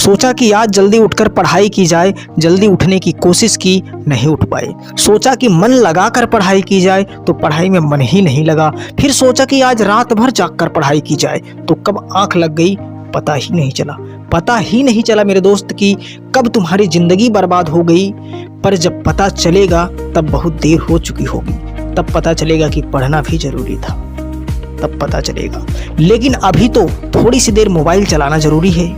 सोचा कि आज जल्दी उठकर पढ़ाई की जाए, जल्दी उठने की कोशिश की, नहीं उठ पाए। सोचा कि मन लगाकर पढ़ाई की जाए तो पढ़ाई में मन ही नहीं लगा। फिर सोचा कि आज रात भर जागकर पढ़ाई की जाए तो कब आंख लग गई पता ही नहीं चला। पता ही नहीं चला मेरे दोस्त कि कब तुम्हारी जिंदगी बर्बाद हो गई। पर जब पता चलेगा तब बहुत देर हो चुकी होगी। तब पता चलेगा कि पढ़ना भी जरूरी था, तब पता चलेगा। लेकिन अभी तो थोड़ी सी देर मोबाइल चलाना जरूरी है,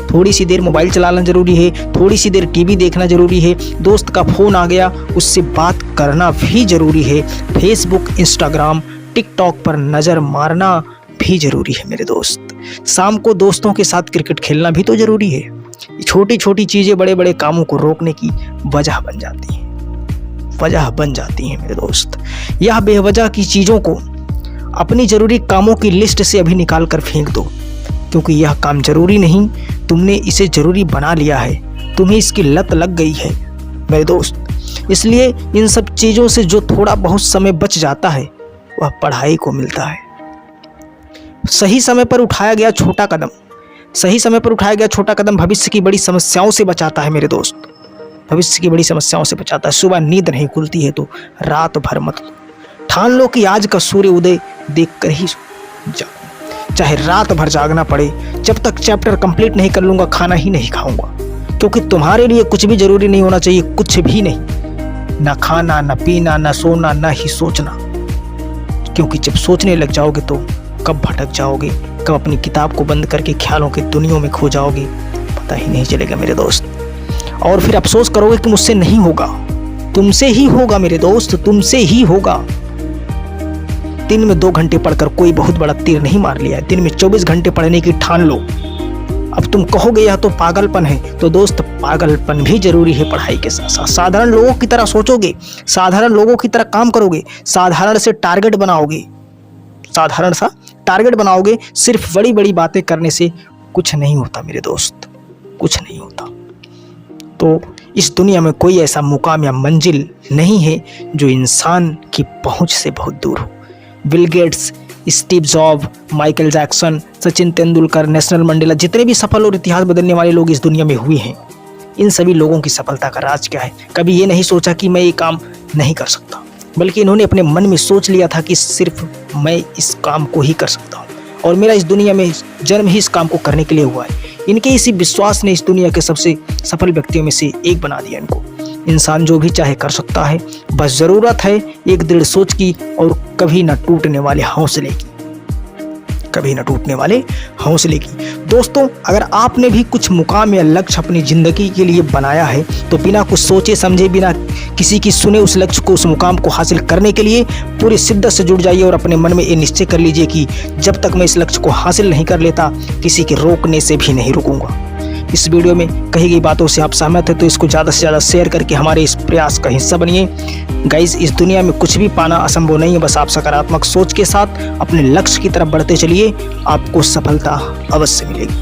थोड़ी सी देर मोबाइल चलाना जरूरी है, थोड़ी सी देर टीवी देखना जरूरी है। दोस्त का फोन आ गया, उससे बात करना भी जरूरी है। फेसबुक, इंस्टाग्राम, टिकटॉक पर नज़र मारना भी जरूरी है मेरे दोस्त। शाम को दोस्तों के साथ क्रिकेट खेलना भी तो जरूरी है। छोटी छोटी चीज़ें बड़े बड़े कामों को रोकने की वजह बन जाती हैं, वजह बन जाती हैं मेरे दोस्त। यह बेवजह की चीज़ों को अपनी ज़रूरी कामों की लिस्ट से अभी निकाल कर फेंक दो, क्योंकि यह काम ज़रूरी नहीं, तुमने इसे ज़रूरी बना लिया है, तुम्हें इसकी लत लग गई है मेरे दोस्त। इसलिए इन सब चीज़ों से जो थोड़ा बहुत समय बच जाता है वह पढ़ाई को मिलता है। सही समय पर उठाया गया छोटा कदम, सही समय पर उठाया गया छोटा कदम भविष्य की बड़ी समस्याओं से बचाता है मेरे दोस्त, भविष्य की बड़ी समस्याओं से बचाता है। सुबह नींद नहीं खुलती है तो रात भर मत ठान लो कि आज का सूर्य उदय देखकर ही जागो, चाहे रात भर जागना पड़े। जब तक चैप्टर कंप्लीट नहीं कर लूँगा खाना ही नहीं खाऊंगा, क्योंकि तुम्हारे लिए कुछ भी जरूरी नहीं होना चाहिए, कुछ भी नहीं, ना खाना, ना पीना, ना सोना, ना ही सोचना। क्योंकि जब सोचने लग जाओगे तो कब भटक जाओगे, कब अपनी किताब को बंद करके ख्यालों के दुनिया में खो जाओगे पता ही नहीं चलेगा मेरे दोस्त। और फिर अफसोस करोगे कि मुझसे नहीं होगा। तुमसे ही होगा मेरे दोस्त, तुमसे ही होगा। दिन में 2 घंटे पढ़कर कोई बहुत बड़ा तीर नहीं मार लिया है, दिन में 24 घंटे पढ़ने की ठान लो। अब तुम कहोगे यह तो पागलपन है, तो दोस्त पागलपन भी जरूरी है पढ़ाई के साथ साथ। साधारण लोगों की तरह सोचोगे, साधारण लोगों की तरह काम करोगे, साधारण से टारगेट बनाओगे, साधारण सा टारगेट बनाओगे। सिर्फ बड़ी बड़ी बातें करने से कुछ नहीं होता मेरे दोस्त, कुछ नहीं होता। तो इस दुनिया में कोई ऐसा मुकाम या मंजिल नहीं है जो इंसान की पहुंच से बहुत दूर हो। Bill Gates, Steve job, Michael Jackson, Sachin Tendulkar, Nelson Mandela, जितने भी सफल और इतिहास बदलने वाले लोग इस दुनिया में हुए हैं, इन सभी लोगों की सफलता का राज क्या है? कभी ये नहीं सोचा कि मैं ये काम नहीं कर सकता, बल्कि इन्होंने अपने मन में सोच लिया था कि सिर्फ मैं इस काम को ही कर सकता हूँ और मेरा इस दुनिया में जन्म ही इस काम को करने के लिए हुआ है। इनके इसी विश्वास ने इस दुनिया के सबसे सफल व्यक्तियों में से एक बना दिया इनको। इंसान जो भी चाहे कर सकता है, बस ज़रूरत है एक दृढ़ सोच की और कभी न टूटने वाले हौसले की, कभी न टूटने वाले हौसले की। दोस्तों, अगर आपने भी कुछ मुकाम या लक्ष्य अपनी ज़िंदगी के लिए बनाया है तो बिना कुछ सोचे समझे, बिना किसी की सुने उस लक्ष्य को, उस मुकाम को हासिल करने के लिए पूरी शिद्दत से जुट जाइए और अपने मन में ये निश्चय कर लीजिए कि जब तक मैं इस लक्ष्य को हासिल नहीं कर लेता किसी के रोकने से भी नहीं रुकूंगा। इस वीडियो में कही गई बातों से आप सहमत हैं तो इसको ज़्यादा से ज़्यादा शेयर करके हमारे इस प्रयास का हिस्सा बनिए। गाइस, इस दुनिया में कुछ भी पाना असंभव नहीं है, बस आप सकारात्मक सोच के साथ अपने लक्ष्य की तरफ बढ़ते चलिए, आपको सफलता अवश्य मिलेगी।